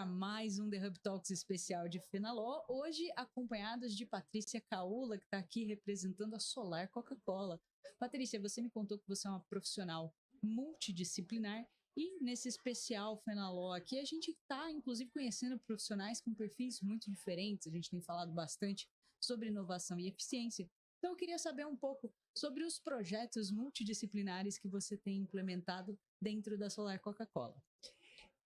para mais um The Hub Talks especial de Fenaló, hoje acompanhados de Patrícia Caula, que está aqui representando a Solar Coca-Cola. Patrícia, você me contou que você é uma profissional multidisciplinar e nesse especial Fenaló aqui a gente está inclusive conhecendo profissionais com perfis muito diferentes, a gente tem falado bastante sobre inovação e eficiência. Então eu queria saber um pouco sobre os projetos multidisciplinares que você tem implementado dentro da Solar Coca-Cola.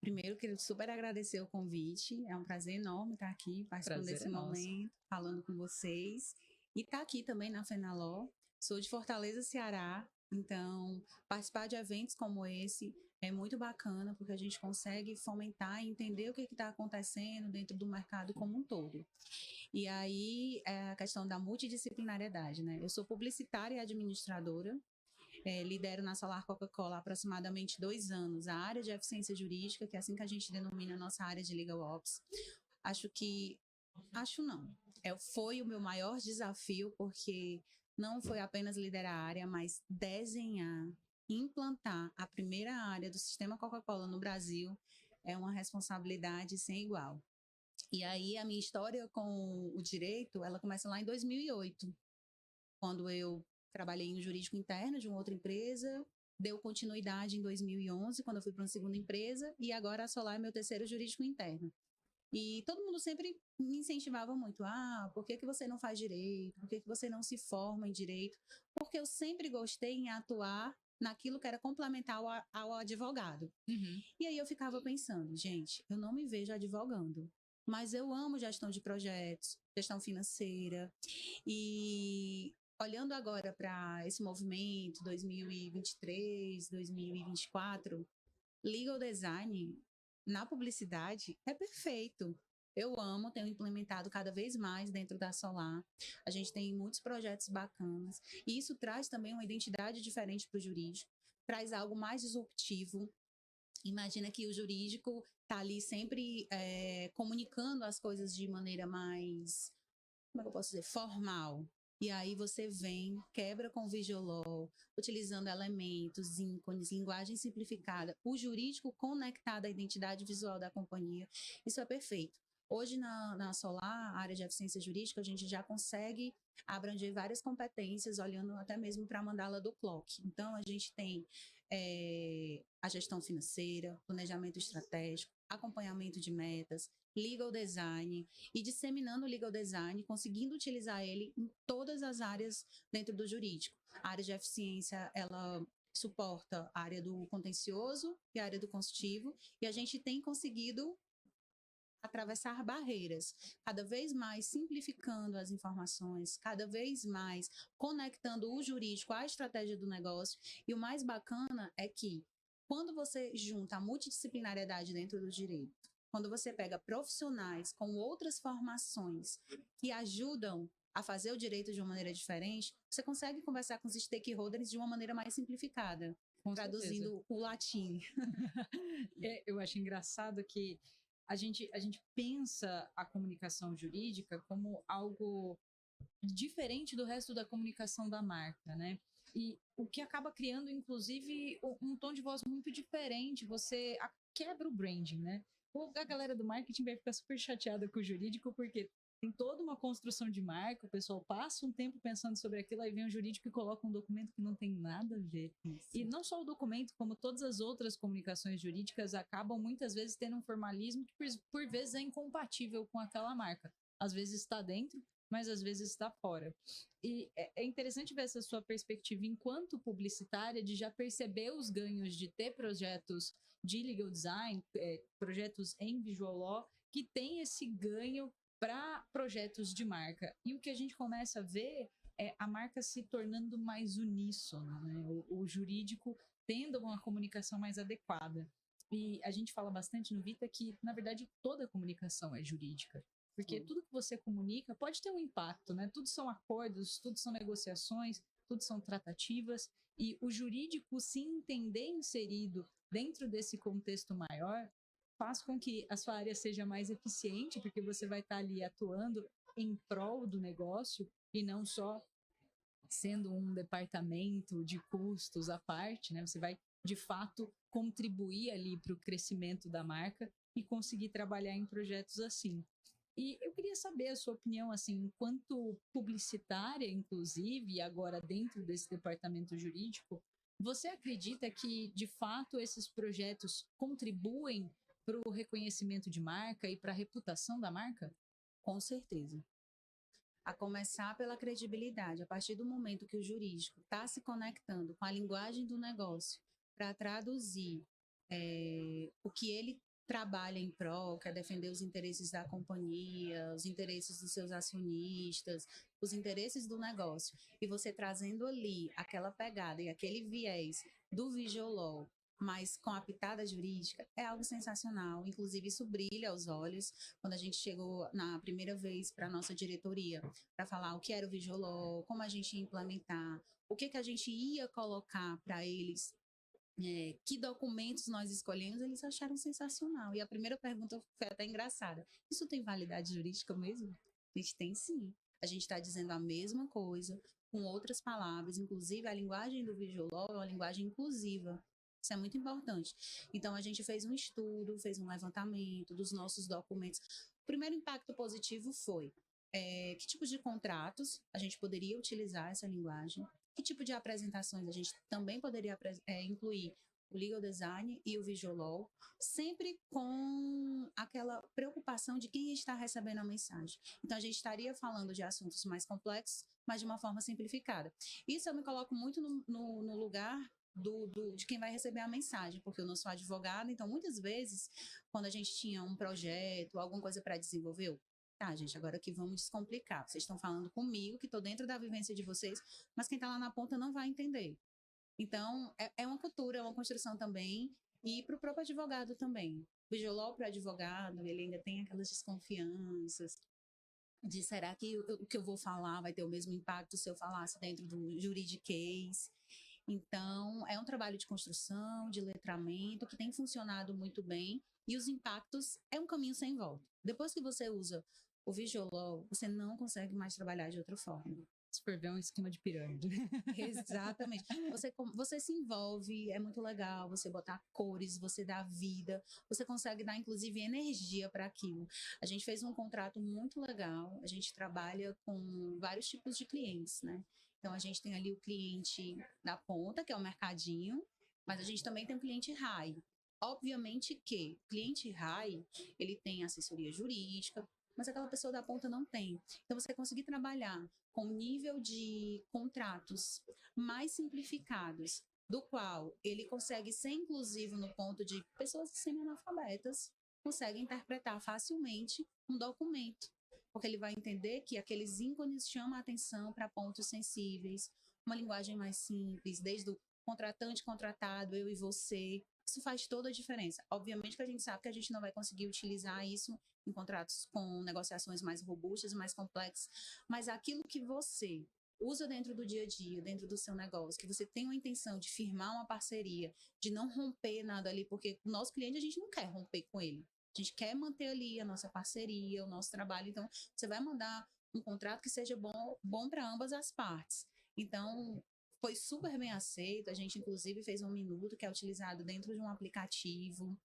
Primeiro, quero super agradecer o convite. É um prazer enorme estar aqui participando desse momento, falando com vocês. E estar aqui também na Fenaló. Sou de Fortaleza, Ceará. Então, participar de eventos como esse é muito bacana, porque a gente consegue fomentar e entender o que está acontecendo dentro do mercado como um todo. E aí, é a questão da multidisciplinariedade, né? Eu sou publicitária e administradora. Lidero na Solar Coca-Cola há aproximadamente 2 anos a área de eficiência jurídica, que é assim que a gente denomina a nossa área de Legal Ops. Foi o meu maior desafio, porque não foi apenas liderar a área, mas desenhar, implantar a primeira área do sistema Coca-Cola no Brasil é uma responsabilidade sem igual. E aí a minha história com o direito, ela começa lá em 2008, quando eu trabalhei no jurídico interno de uma outra empresa, deu continuidade em 2011, quando eu fui para uma segunda empresa, e agora a Solar é meu terceiro jurídico interno. E todo mundo sempre me incentivava muito. Por que você não faz direito? Por que você não se forma em direito? Porque eu sempre gostei em atuar naquilo que era complementar ao advogado. Uhum. E aí eu ficava pensando, gente, eu não me vejo advogando, mas eu amo gestão de projetos, gestão financeira. E olhando agora para esse movimento 2023, 2024, legal design na publicidade é perfeito. Eu amo, tenho implementado cada vez mais dentro da Solar. A gente tem muitos projetos bacanas. E isso traz também uma identidade diferente para o jurídico, traz algo mais disruptivo. Imagina que o jurídico está ali sempre comunicando as coisas de maneira mais, como é que eu posso dizer, formal. E aí você vem, quebra com o Visual, utilizando elementos, ícones, linguagem simplificada, o jurídico conectado à identidade visual da companhia. Isso é perfeito. Hoje na Solar, a área de eficiência jurídica, a gente já consegue abranger várias competências, olhando até mesmo para a mandala do CLOC. Então, a gente tem a gestão financeira, planejamento estratégico, acompanhamento de metas, legal design, e disseminando o legal design, conseguindo utilizar ele em todas as áreas dentro do jurídico. A área de eficiência, ela suporta a área do contencioso e a área do consultivo, e a gente tem conseguido atravessar barreiras, cada vez mais simplificando as informações, cada vez mais conectando o jurídico à estratégia do negócio. E o mais bacana é que, quando você junta a multidisciplinariedade dentro do direito, quando você pega profissionais com outras formações que ajudam a fazer o direito de uma maneira diferente, você consegue conversar com os stakeholders de uma maneira mais simplificada, traduzindo o latim. Eu acho engraçado que a gente pensa a comunicação jurídica como algo diferente do resto da comunicação da marca, né? E o que acaba criando, inclusive, um tom de voz muito diferente. Você quebra o branding, né? A galera do marketing vai ficar super chateada com o jurídico, porque tem toda uma construção de marca, o pessoal passa um tempo pensando sobre aquilo, aí vem o jurídico e coloca um documento que não tem nada a ver. Isso. E não só o documento, como todas as outras comunicações jurídicas acabam muitas vezes tendo um formalismo que por vezes é incompatível com aquela marca. Às vezes está dentro, mas às vezes está fora. E é interessante ver essa sua perspectiva enquanto publicitária de já perceber os ganhos de ter projetos de legal design, projetos em visual law, que tem esse ganho para projetos de marca. E o que a gente começa a ver é a marca se tornando mais uníssono, né? O jurídico tendo uma comunicação mais adequada. E a gente fala bastante no Vita que, na verdade, toda comunicação é jurídica. Porque tudo que você comunica pode ter um impacto, né? Tudo são acordos, tudo são negociações, tudo são tratativas. E o jurídico se entender inserido dentro desse contexto maior faz com que a sua área seja mais eficiente, porque você vai estar ali atuando em prol do negócio e não só sendo um departamento de custos à parte, né? Você vai, de fato, contribuir ali para o crescimento da marca e conseguir trabalhar em projetos assim. E eu queria saber a sua opinião, assim, enquanto publicitária, inclusive, agora dentro desse departamento jurídico, você acredita que, de fato, esses projetos contribuem para o reconhecimento de marca e para a reputação da marca? Com certeza. A começar pela credibilidade. A partir do momento que o jurídico está se conectando com a linguagem do negócio para traduzir o que ele trabalha em prol, que é defender os interesses da companhia, os interesses dos seus acionistas, os interesses do negócio, e você trazendo ali aquela pegada e aquele viés do Visual Law, mas com a pitada jurídica, é algo sensacional. Inclusive, isso brilha aos olhos quando a gente chegou na primeira vez para a nossa diretoria para falar o que era o Visual Law, como a gente ia implementar, o que a gente ia colocar para eles, que documentos nós escolhemos, eles acharam sensacional. E a primeira pergunta foi até engraçada. Isso tem validade jurídica mesmo? A gente tem sim. A gente está dizendo a mesma coisa, com outras palavras. Inclusive, a linguagem do Visual Law é uma linguagem inclusiva. Isso é muito importante. Então, a gente fez um estudo, fez um levantamento dos nossos documentos. O primeiro impacto positivo foi que tipos de contratos a gente poderia utilizar essa linguagem, que tipo de apresentações a gente também poderia incluir o legal design e o visual law, sempre com aquela preocupação de quem está recebendo a mensagem. Então, a gente estaria falando de assuntos mais complexos, mas de uma forma simplificada. Isso eu me coloco muito no lugar de quem vai receber a mensagem, porque eu não sou advogada, então muitas vezes, quando a gente tinha um projeto, alguma coisa para desenvolver, tá, gente, agora aqui vamos descomplicar. Vocês estão falando comigo, que estou dentro da vivência de vocês, mas quem está lá na ponta não vai entender. Então, é uma cultura, é uma construção também, e para o próprio advogado também. O visual law para o advogado, ele ainda tem aquelas desconfianças de será que o que eu vou falar vai ter o mesmo impacto se eu falasse dentro do juridiquês? Então, é um trabalho de construção, de letramento, que tem funcionado muito bem, e os impactos é um caminho sem volta. Depois que você usa o Visual Law, você não consegue mais trabalhar de outra forma. Se for ver um esquema de pirâmide. Exatamente. Você se envolve, é muito legal, você botar cores, você dá vida, você consegue dar, inclusive, energia para aquilo. A gente fez um contrato muito legal, a gente trabalha com vários tipos de clientes, né? Então, a gente tem ali o cliente da ponta, que é o mercadinho, mas a gente também tem o cliente high. Obviamente que o cliente high, ele tem assessoria jurídica, mas aquela pessoa da ponta não tem. Então, você conseguir trabalhar com nível de contratos mais simplificados, do qual ele consegue ser inclusivo no ponto de pessoas semi-analfabetas conseguem interpretar facilmente um documento, porque ele vai entender que aqueles ícones chamam a atenção para pontos sensíveis, uma linguagem mais simples, desde o contratante, contratado, eu e você. Isso faz toda a diferença. Obviamente que a gente sabe que a gente não vai conseguir utilizar isso em contratos com negociações mais robustas, mais complexas, mas aquilo que você usa dentro do dia a dia, dentro do seu negócio, que você tem uma intenção de firmar uma parceria, de não romper nada ali, porque o nosso cliente a gente não quer romper com ele. A gente quer manter ali a nossa parceria, o nosso trabalho. Então, você vai mandar um contrato que seja bom para ambas as partes. Então, foi super bem aceito. A gente, inclusive, fez um minuto que é utilizado dentro de um aplicativo.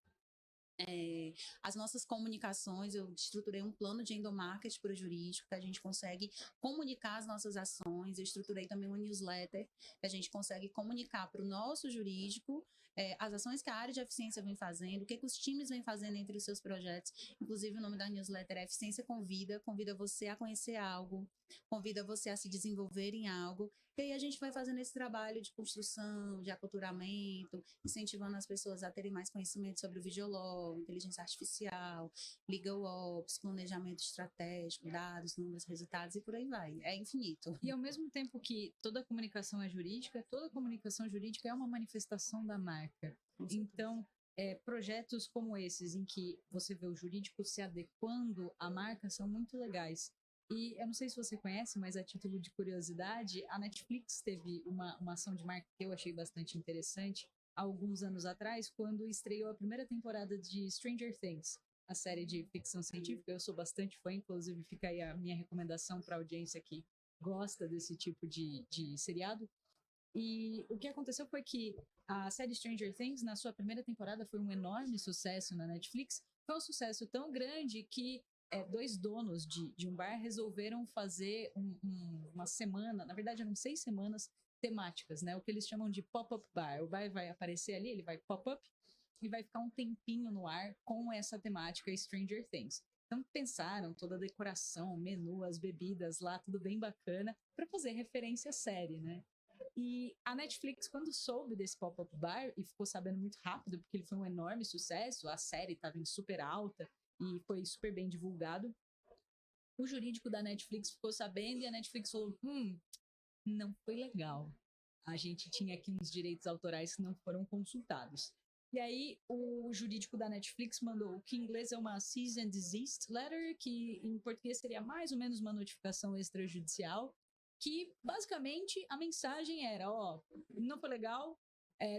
As nossas comunicações, eu estruturei um plano de endomarketing para o jurídico, que a gente consegue comunicar as nossas ações. Eu estruturei também uma newsletter, que a gente consegue comunicar para o nosso jurídico as ações que a área de eficiência vem fazendo, o que os times vêm fazendo entre os seus projetos. Inclusive, o nome da newsletter é Eficiência convida você a conhecer algo, convida você a se desenvolver em algo. E aí a gente vai fazendo esse trabalho de construção, de aculturamento, incentivando as pessoas a terem mais conhecimento sobre o Visual Law, inteligência artificial, Legal Ops, planejamento estratégico, dados, números, resultados e por aí vai. É infinito. E ao mesmo tempo que toda comunicação é jurídica, toda comunicação jurídica é uma manifestação da marca. Então, projetos como esses, em que você vê o jurídico se adequando à marca, são muito legais. E eu não sei se você conhece, mas a título de curiosidade, a Netflix teve uma ação de marca que eu achei bastante interessante há alguns anos atrás, quando estreou a primeira temporada de Stranger Things, a série de ficção científica. Eu sou bastante fã, inclusive fica aí a minha recomendação para a audiência que gosta desse tipo de seriado. E o que aconteceu foi que a série Stranger Things, na sua primeira temporada, foi um enorme sucesso na Netflix. Foi um sucesso tão grande que dois donos de um bar resolveram fazer uma semana, na verdade eram 6 semanas temáticas, né? O que eles chamam de pop-up bar. O bar vai aparecer ali, ele vai pop-up e vai ficar um tempinho no ar com essa temática Stranger Things. Então pensaram toda a decoração, menu, as bebidas lá, tudo bem bacana, para fazer referência à série, né? E a Netflix, quando soube desse pop-up bar, e ficou sabendo muito rápido, porque ele foi um enorme sucesso, a série estava em super alta e foi super bem divulgado, o jurídico da Netflix ficou sabendo e a Netflix falou: não foi legal. A gente tinha aqui uns direitos autorais que não foram consultados. E aí, o jurídico da Netflix mandou, que em inglês é uma cease and desist letter, que em português seria mais ou menos uma notificação extrajudicial, que basicamente a mensagem era: ó, não foi legal,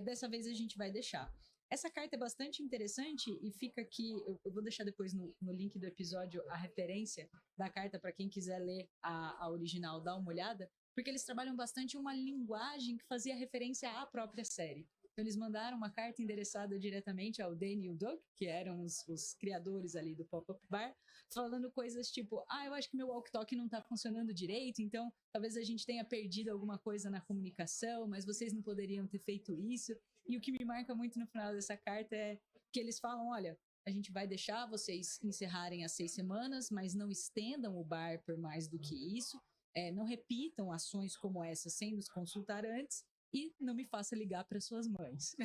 dessa vez a gente vai deixar. Essa carta é bastante interessante e fica aqui, eu vou deixar depois no link do episódio a referência da carta para quem quiser ler a original, dá uma olhada, porque eles trabalham bastante uma linguagem que fazia referência à própria série. Então, eles mandaram uma carta endereçada diretamente ao Danny e o Doug, que eram os criadores ali do Pop-Up Bar, falando coisas tipo: eu acho que meu walk-talk não tá funcionando direito, então talvez a gente tenha perdido alguma coisa na comunicação, mas vocês não poderiam ter feito isso. E o que me marca muito no final dessa carta é que eles falam: olha, a gente vai deixar vocês encerrarem as 6 semanas, mas não estendam o bar por mais do que isso. Não repitam ações como essa sem nos consultar antes e não me faça ligar para suas mães.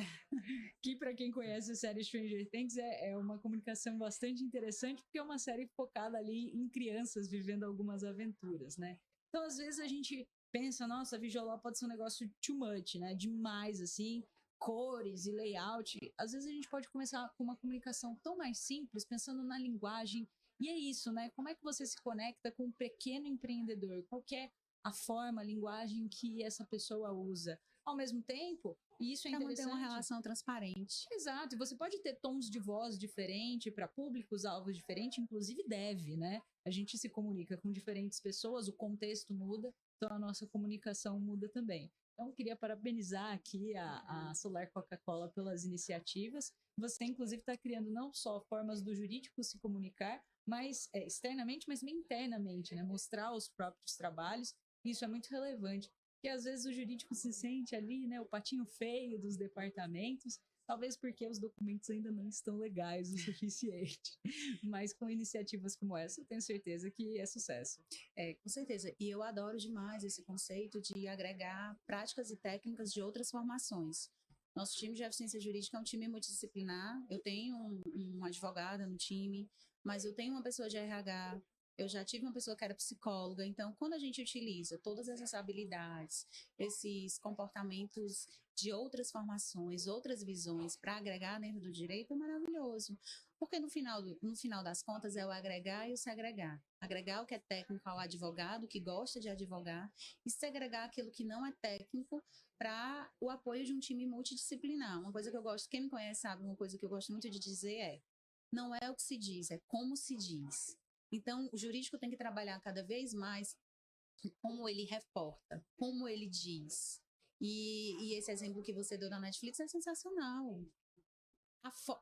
Que, para quem conhece a série Stranger Things, é uma comunicação bastante interessante, porque é uma série focada ali em crianças vivendo algumas aventuras, né? Então, às vezes, a gente pensa: nossa, visual law pode ser um negócio too much, né? Demais, assim, cores e layout. Às vezes, a gente pode começar com uma comunicação tão mais simples, pensando na linguagem. E é isso, né? Como é que você se conecta com um pequeno empreendedor? Qual que é a forma, a linguagem que essa pessoa usa? Ao mesmo tempo, e isso é interessante, manter uma relação transparente. Exato, e você pode ter tons de voz diferentes para públicos-alvos diferentes, inclusive deve, né? A gente se comunica com diferentes pessoas, o contexto muda, então a nossa comunicação muda também. Então, eu queria parabenizar aqui a Solar Coca-Cola pelas iniciativas. Você, inclusive, está criando não só formas do jurídico se comunicar, mas externamente, mas também internamente, né? Mostrar os próprios trabalhos. Isso é muito relevante, porque às vezes o jurídico se sente ali, né, o patinho feio dos departamentos, talvez porque os documentos ainda não estão legais o suficiente. Mas com iniciativas como essa, eu tenho certeza que é sucesso. Com certeza. E eu adoro demais esse conceito de agregar práticas e técnicas de outras formações. Nosso time de eficiência jurídica é um time multidisciplinar. Eu tenho uma advogada no time, mas eu tenho uma pessoa de RH, eu já tive uma pessoa que era psicóloga. Então, quando a gente utiliza todas essas habilidades, esses comportamentos de outras formações, outras visões para agregar dentro do direito, é maravilhoso. Porque no final das contas é o agregar e o segregar. Agregar o que é técnico ao advogado, que gosta de advogar, e segregar aquilo que não é técnico para o apoio de um time multidisciplinar. Uma coisa que eu gosto, quem me conhece sabe, uma coisa que eu gosto muito de dizer não é o que se diz, é como se diz. Então, o jurídico tem que trabalhar cada vez mais como ele reporta, como ele diz. E esse exemplo que você deu na Netflix é sensacional.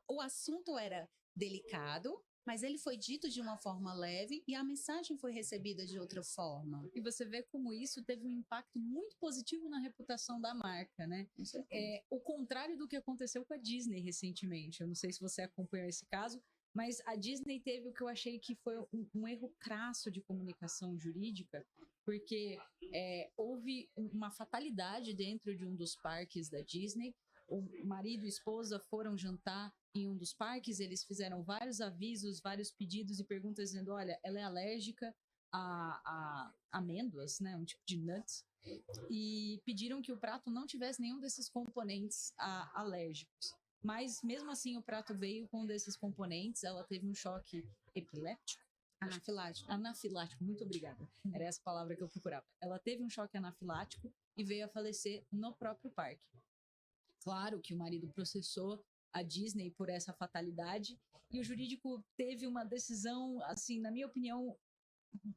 O assunto era delicado, mas ele foi dito de uma forma leve e a mensagem foi recebida de outra forma. E você vê como isso teve um impacto muito positivo na reputação da marca, né? O contrário do que aconteceu com a Disney recentemente. Eu não sei se você acompanhou esse caso, mas a Disney teve o que eu achei que foi um erro crasso de comunicação jurídica, porque houve uma fatalidade dentro de um dos parques da Disney. O marido e a esposa foram jantar em um dos parques, eles fizeram vários avisos, vários pedidos e perguntas dizendo: olha, ela é alérgica a amêndoas, né, um tipo de nuts, e pediram que o prato não tivesse nenhum desses componentes alérgicos. Mas mesmo assim o prato veio com um desses componentes, ela teve um choque epiléptico. Anafilático, muito obrigada. Era essa palavra que eu procurava. Ela teve um choque anafilático e veio a falecer no próprio parque. Claro que o marido processou a Disney por essa fatalidade e o jurídico teve uma decisão, assim, na minha opinião,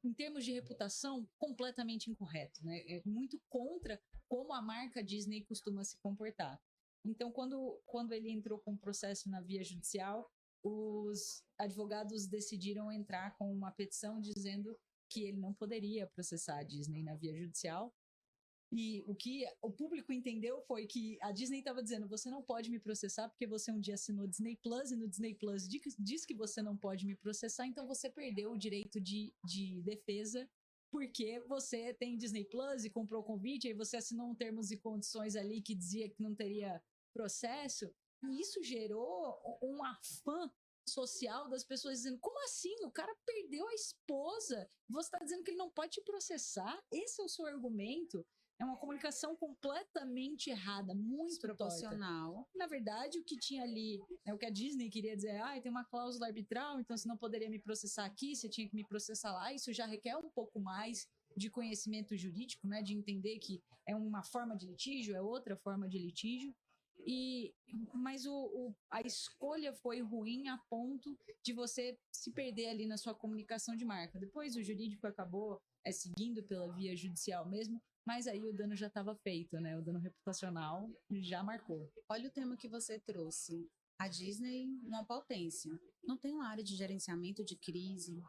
em termos de reputação, completamente incorreto, né? É muito contra como a marca Disney costuma se comportar. Então, quando ele entrou com o processo na via judicial, os advogados decidiram entrar com uma petição dizendo que ele não poderia processar a Disney na via judicial. E o que o público entendeu foi que a Disney estava dizendo: você não pode me processar porque você um dia assinou Disney Plus e no Disney Plus diz que você não pode me processar, então você perdeu o direito de defesa porque você tem Disney Plus e comprou o convite, aí você assinou um termos e condições ali que dizia que não teria processo. E isso gerou um afã social das pessoas dizendo: como assim? O cara perdeu a esposa, você está dizendo que ele não pode te processar? Esse é o seu argumento? É uma comunicação completamente errada, muito desproporcional. Torta. Na verdade, o que tinha ali, o que a Disney queria dizer, tem uma cláusula arbitral, então você não poderia me processar aqui, você tinha que me processar lá. Isso já requer um pouco mais de conhecimento jurídico, né, de entender que é uma forma de litígio, é outra forma de litígio. Mas a escolha foi ruim a ponto de você se perder ali na sua comunicação de marca. Depois o jurídico acabou seguindo pela via judicial mesmo, mas aí o dano já estava feito, né? O dano reputacional já marcou. Olha o tema que você trouxe. A Disney, uma potência. Não tem uma área de gerenciamento de crise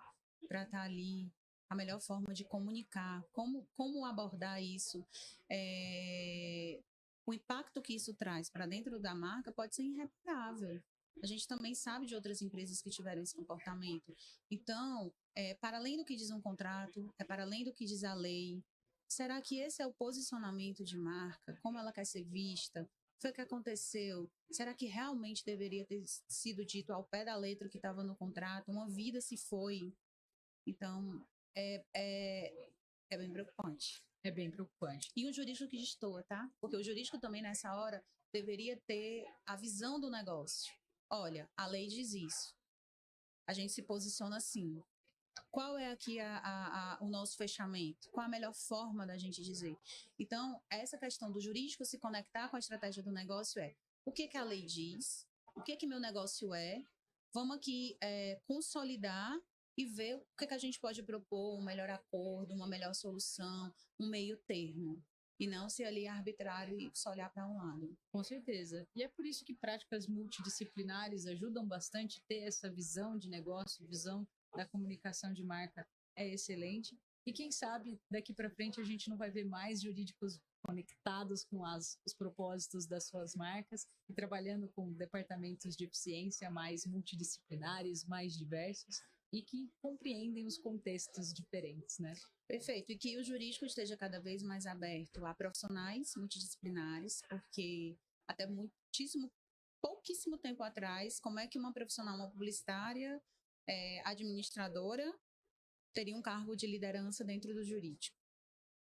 para estar ali, a melhor forma de comunicar, como abordar isso. O impacto que isso traz para dentro da marca pode ser irreparável. A gente também sabe de outras empresas que tiveram esse comportamento. Então, para além do que diz um contrato, para além do que diz a lei, será que esse é o posicionamento de marca? Como ela quer ser vista? Foi o que aconteceu? Será que realmente deveria ter sido dito ao pé da letra o que estava no contrato? Uma vida se foi. Então, é bem preocupante. É bem preocupante. E o jurídico que destoa, tá? Porque o jurídico também, nessa hora, deveria ter a visão do negócio. Olha, a lei diz isso. A gente se posiciona assim. Qual é aqui o nosso fechamento? Qual a melhor forma da gente dizer? Então, essa questão do jurídico se conectar com a estratégia do negócio o que a lei diz? O que meu negócio é? Vamos aqui consolidar e ver o que a gente pode propor, um melhor acordo, uma melhor solução, um meio termo. E não ser ali arbitrário e só olhar para um lado. Com certeza. E é por isso que práticas multidisciplinares ajudam bastante ter essa visão de negócio, visão da comunicação de marca é excelente. E quem sabe daqui para frente a gente não vai ver mais jurídicos conectados com os propósitos das suas marcas e trabalhando com departamentos de eficiência mais multidisciplinares, mais diversos e que compreendem os contextos diferentes, né? Perfeito. E que o jurídico esteja cada vez mais aberto a profissionais multidisciplinares, porque até pouquíssimo tempo atrás, como é que uma profissional, uma publicitária, administradora, teria um cargo de liderança dentro do jurídico?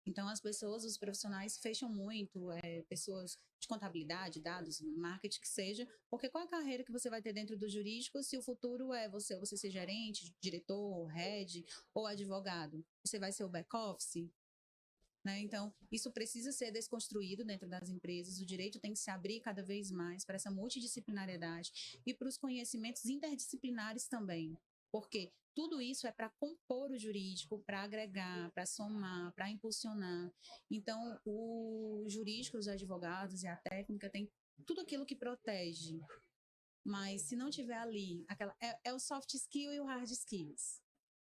Então, as pessoas, os profissionais fecham muito, pessoas de contabilidade, dados, marketing, que seja, porque qual a carreira que você vai ter dentro do jurídico se o futuro é você ser gerente, diretor, head ou advogado? Você vai ser o back-office? Né? Então, isso precisa ser desconstruído dentro das empresas, o direito tem que se abrir cada vez mais para essa multidisciplinariedade e para os conhecimentos interdisciplinares também, porque tudo isso é para compor o jurídico, para agregar, para somar, para impulsionar. Então, o jurídico, os advogados e a técnica tem tudo aquilo que protege, mas se não tiver ali, é o soft skill e o hard skills.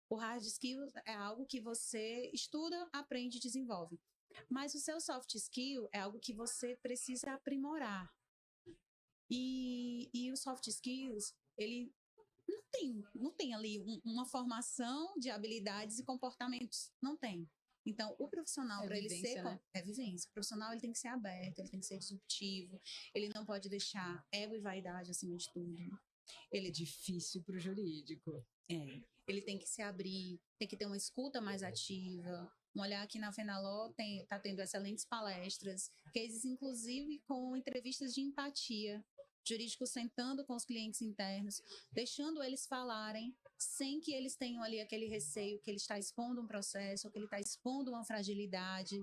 O hard skills é algo que você estuda, aprende e desenvolve. Mas o seu soft skill é algo que você precisa aprimorar. E o soft skills, ele não tem ali uma formação de habilidades e comportamentos. Não tem. Então, o profissional, para ele ser... Né? É vivência. O profissional, ele tem que ser aberto, ele tem que ser disruptivo, ele não pode deixar ego e vaidade acima de tudo. Ele é difícil para o jurídico. Ele tem que se abrir, tem que ter uma escuta mais ativa. Um olhar aqui na Fenaló está tendo excelentes palestras, cases inclusive com entrevistas de empatia, jurídicos sentando com os clientes internos, deixando eles falarem, sem que eles tenham ali aquele receio que ele está expondo um processo, ou que ele está expondo uma fragilidade.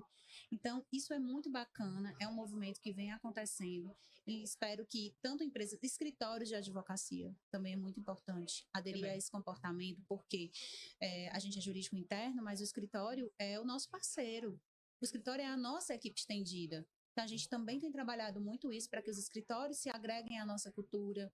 Então, isso é muito bacana, é um movimento que vem acontecendo. E espero que tanto empresas, escritórios de advocacia, também é muito importante aderir a esse comportamento, porque a gente é jurídico interno, mas o escritório é o nosso parceiro. O escritório é a nossa equipe estendida. Então, a gente também tem trabalhado muito isso para que os escritórios se agreguem à nossa cultura.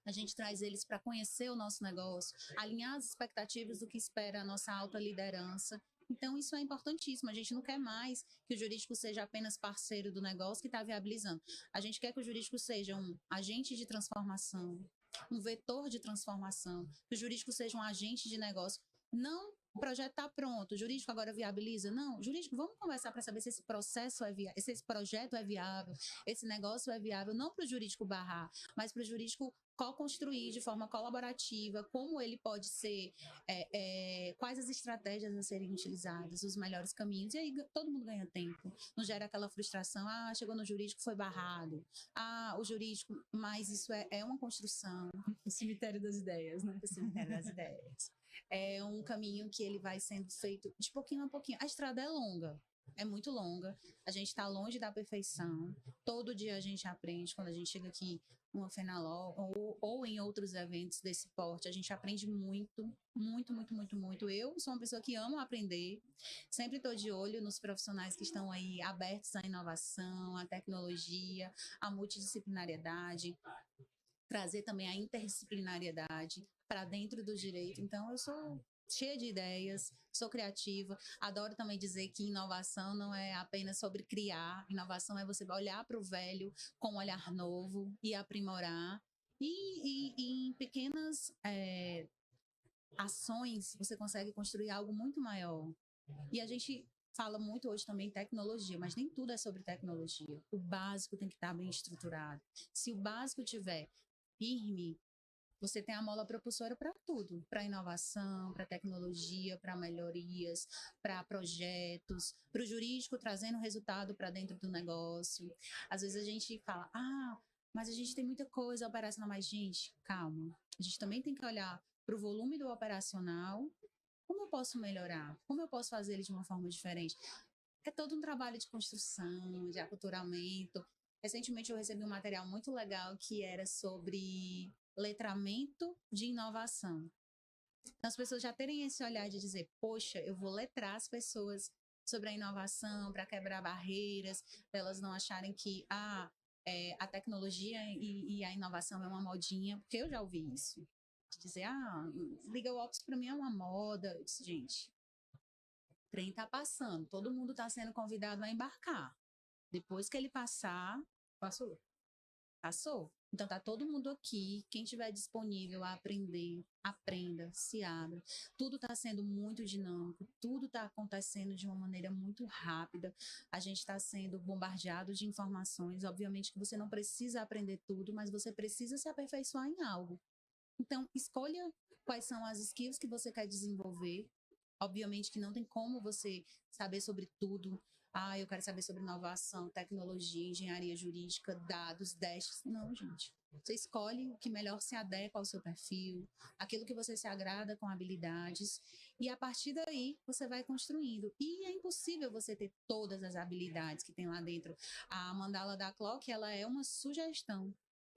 A gente traz eles para conhecer o nosso negócio, alinhar as expectativas do que espera a nossa alta liderança. Então, isso é importantíssimo. A gente não quer mais que o jurídico seja apenas parceiro do negócio que está viabilizando. A gente quer que o jurídico seja um agente de transformação, um vetor de transformação, que o jurídico seja um agente de negócio. Não o projeto está pronto, o jurídico agora viabiliza. Não, jurídico, vamos conversar para saber se esse processo é viável, se esse projeto é viável, esse negócio é viável, não para o jurídico barrar, mas para o jurídico co-construir de forma colaborativa, como ele pode ser, quais as estratégias a serem utilizadas, os melhores caminhos, e aí todo mundo ganha tempo, não gera aquela frustração, chegou no jurídico, foi barrado, o jurídico, mas isso é uma construção. O cemitério das ideias, né? O cemitério das ideias. É um caminho que ele vai sendo feito de pouquinho a pouquinho. A estrada é longa, é muito longa. A gente está longe da perfeição. Todo dia a gente aprende. Quando a gente chega aqui numa Fenaló ou em outros eventos desse porte, a gente aprende muito, muito, muito, muito, muito. Eu sou uma pessoa que ama aprender. Sempre estou de olho nos profissionais que estão aí abertos à inovação, à tecnologia, à multidisciplinariedade. Trazer também a interdisciplinariedade para dentro do direito. Então, eu sou cheia de ideias, sou criativa, adoro também dizer que inovação não é apenas sobre criar, inovação é você olhar para o velho com um olhar novo e aprimorar, e em pequenas ações você consegue construir algo muito maior. E a gente fala muito hoje também em tecnologia, mas nem tudo é sobre tecnologia. O básico tem que estar bem estruturado. Se o básico tiver firme, você tem a mola propulsora para tudo, para inovação, para tecnologia, para melhorias, para projetos, para o jurídico trazendo resultado para dentro do negócio. Às vezes a gente fala, mas a gente tem muita coisa operacional, mas gente, calma. A gente também tem que olhar para o volume do operacional. Como eu posso melhorar? Como eu posso fazer ele de uma forma diferente? É todo um trabalho de construção, de aculturamento. Recentemente eu recebi um material muito legal que era sobre letramento de inovação. Então, as pessoas já terem esse olhar de dizer, poxa, eu vou letrar as pessoas sobre a inovação para quebrar barreiras, para elas não acharem que a tecnologia e a inovação é uma modinha, porque eu já ouvi isso. De dizer, Legal Ops para mim é uma moda. Eu disse, gente, o trem está passando, todo mundo está sendo convidado a embarcar. Depois que ele passar, passou. Então tá todo mundo aqui, quem estiver disponível a aprender, aprenda, se abra. Tudo está sendo muito dinâmico, tudo está acontecendo de uma maneira muito rápida. A gente está sendo bombardeado de informações. Obviamente que você não precisa aprender tudo, mas você precisa se aperfeiçoar em algo. Então, escolha quais são as skills que você quer desenvolver. Obviamente que não tem como você saber sobre tudo. Eu quero saber sobre inovação, tecnologia, engenharia jurídica, dados, dashes. Não, gente. Você escolhe o que melhor se adequa ao seu perfil, aquilo que você se agrada com habilidades, e a partir daí você vai construindo. E é impossível você ter todas as habilidades que tem lá dentro. A mandala da Clock, ela é uma sugestão.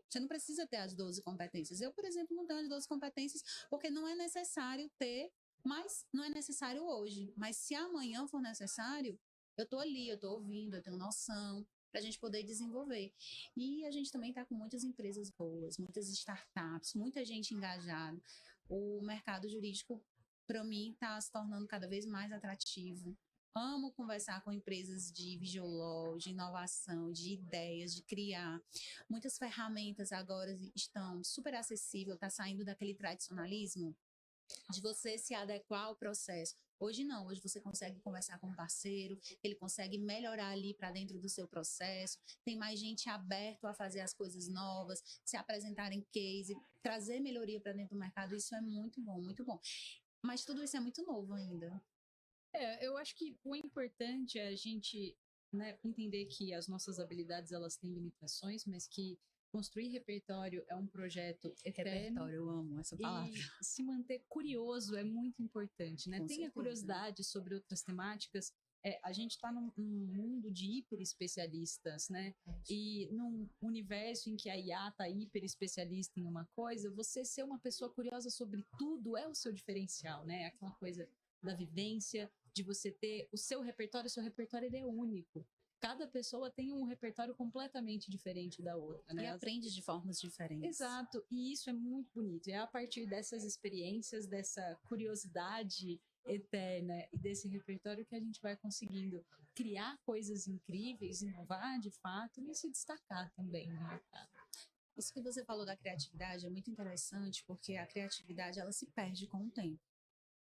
Você não precisa ter as 12 competências. Eu, por exemplo, não tenho as 12 competências porque não é necessário ter, mas não é necessário hoje. Mas se amanhã for necessário, eu estou ali, eu estou ouvindo, eu tenho noção para a gente poder desenvolver. E a gente também está com muitas empresas boas, muitas startups, muita gente engajada. O mercado jurídico, para mim, está se tornando cada vez mais atrativo. Amo conversar com empresas de visual, de inovação, de ideias, de criar. Muitas ferramentas agora estão super acessíveis, está saindo daquele tradicionalismo de você se adequar ao processo. Hoje não, hoje você consegue conversar com um parceiro, ele consegue melhorar ali para dentro do seu processo, tem mais gente aberta a fazer as coisas novas, se apresentar em case, trazer melhoria para dentro do mercado, isso é muito bom, muito bom. Mas tudo isso é muito novo ainda. Eu acho que o importante é a gente, né, entender que as nossas habilidades elas têm limitações, mas que construir repertório é um projeto eterno. Repertório, eu amo essa palavra. E se manter curioso é muito importante, né? Com Tenha certeza. curiosidade sobre outras temáticas, a gente está num mundo de hiper especialistas, né? E num universo em que a IA está hiper especialista em uma coisa, você ser uma pessoa curiosa sobre tudo é o seu diferencial, né? Aquela coisa da vivência, de você ter o seu repertório ele é único. Cada pessoa tem um repertório completamente diferente da outra, né? E aprende de formas diferentes. Exato, e isso é muito bonito. É a partir dessas experiências, dessa curiosidade eterna e desse repertório que a gente vai conseguindo criar coisas incríveis, inovar de fato e se destacar também no mercado. Isso que você falou da criatividade é muito interessante, porque a criatividade ela se perde com o tempo.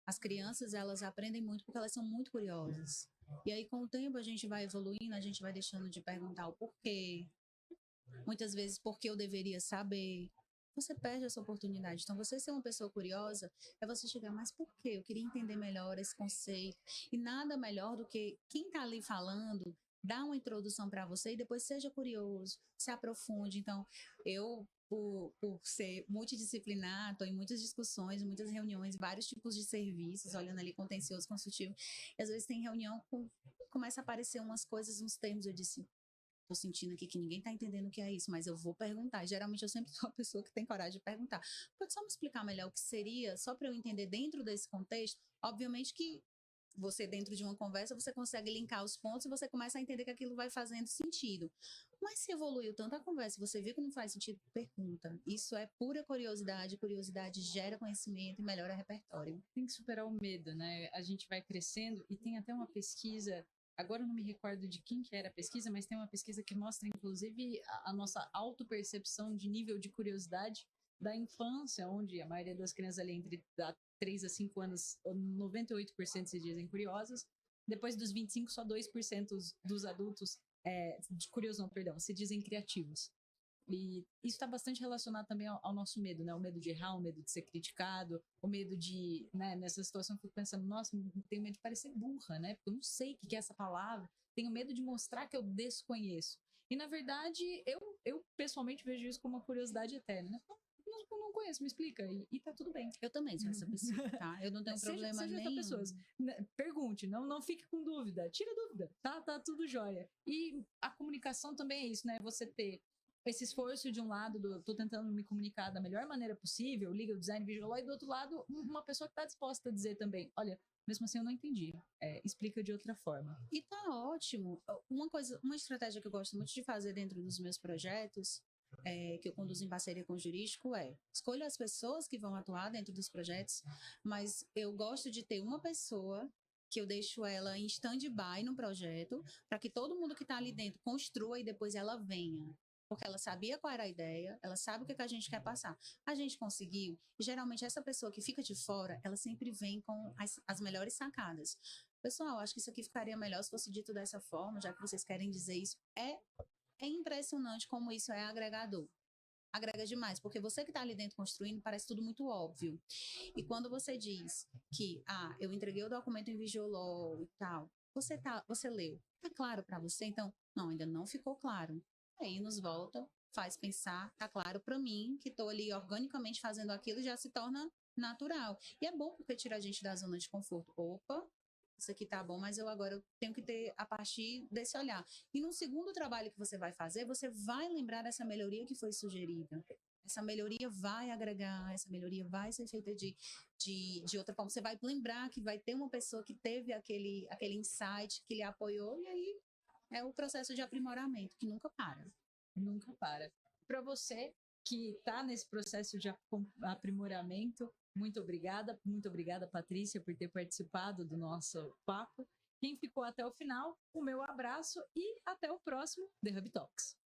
As crianças, elas aprendem muito porque elas são muito curiosas. E aí, com o tempo, a gente vai evoluindo, a gente vai deixando de perguntar o porquê. Muitas vezes, porque eu deveria saber. Você perde essa oportunidade. Então, você ser uma pessoa curiosa é você chegar, mas por quê? Eu queria entender melhor esse conceito. E nada melhor do que quem está ali falando, dar uma introdução para você e depois seja curioso, se aprofunde. Então, eu por ser multidisciplinar, estou em muitas discussões, muitas reuniões, vários tipos de serviços, olhando ali contencioso, consultivo, e às vezes tem reunião, começa a aparecer umas coisas, uns termos, eu disse, estou sentindo aqui que ninguém está entendendo o que é isso, mas eu vou perguntar. Geralmente eu sempre sou a pessoa que tem coragem de perguntar. Pode só me explicar melhor o que seria, só para eu entender dentro desse contexto? Obviamente que você, dentro de uma conversa, você consegue linkar os pontos e você começa a entender que aquilo vai fazendo sentido. Mas se evoluiu tanto a conversa, você vê que não faz sentido, pergunta. Isso é pura curiosidade, curiosidade gera conhecimento e melhora o repertório. Tem que superar o medo, né? A gente vai crescendo e tem até uma pesquisa, agora eu não me recordo de quem que era a pesquisa, mas tem uma pesquisa que mostra, inclusive, a nossa autopercepção de nível de curiosidade da infância, onde a maioria das crianças ali entre 3 a 5 anos, 98% se dizem curiosas. Depois dos 25, só 2% dos adultos, curiosos não, perdão, se dizem criativos. E isso está bastante relacionado também ao nosso medo, né? O medo de errar, o medo de ser criticado, o medo de, né, nessa situação eu fico pensando, nossa, tenho medo de parecer burra, né? Porque eu não sei o que é essa palavra, tenho medo de mostrar que eu desconheço. E, na verdade, eu pessoalmente vejo isso como uma curiosidade eterna, né? Não conheço, me explica. E tá tudo bem. Eu também sou essa pessoa, tá? Eu não tenho problema seja nenhum. Essa pessoa. Pergunte, não fique com dúvida. Tira dúvida, tá tudo jóia. E a comunicação também é isso, né? Você ter esse esforço de um lado, tô tentando me comunicar da melhor maneira possível, legal design, visual, e do outro lado, uma pessoa que tá disposta a dizer também, olha, mesmo assim eu não entendi, explica de outra forma. E tá ótimo. Uma estratégia que eu gosto muito de fazer dentro dos meus projetos, que eu conduzo em parceria com o jurídico, escolho as pessoas que vão atuar dentro dos projetos, mas eu gosto de ter uma pessoa que eu deixo ela em stand-by no projeto, para que todo mundo que está ali dentro construa e depois ela venha. Porque ela sabia qual era a ideia, ela sabe o que a gente quer passar. A gente conseguiu, e geralmente essa pessoa que fica de fora, ela sempre vem com as melhores sacadas. Pessoal, acho que isso aqui ficaria melhor se fosse dito dessa forma, já que vocês querem dizer isso. É impressionante como isso é agregador. Agrega demais, porque você que está ali dentro construindo, parece tudo muito óbvio. E quando você diz que, eu entreguei o documento em Visual e tal, você leu, tá claro para você? Então, não, ainda não ficou claro. Aí nos volta, faz pensar, tá claro para mim, que estou ali organicamente fazendo aquilo, já se torna natural. E é bom porque tira a gente da zona de conforto. Opa, isso aqui tá bom, mas eu agora tenho que ter a partir desse olhar. E no segundo trabalho que você vai fazer, você vai lembrar dessa melhoria que foi sugerida. Essa melhoria vai agregar, essa melhoria vai ser feita de outra forma. Você vai lembrar que vai ter uma pessoa que teve aquele insight, que lhe apoiou, e aí é o processo de aprimoramento, que nunca para. Nunca para. Para você que está nesse processo de aprimoramento, muito obrigada, Patrícia, por ter participado do nosso papo. Quem ficou até o final, o meu abraço e até o próximo The Hub Talks.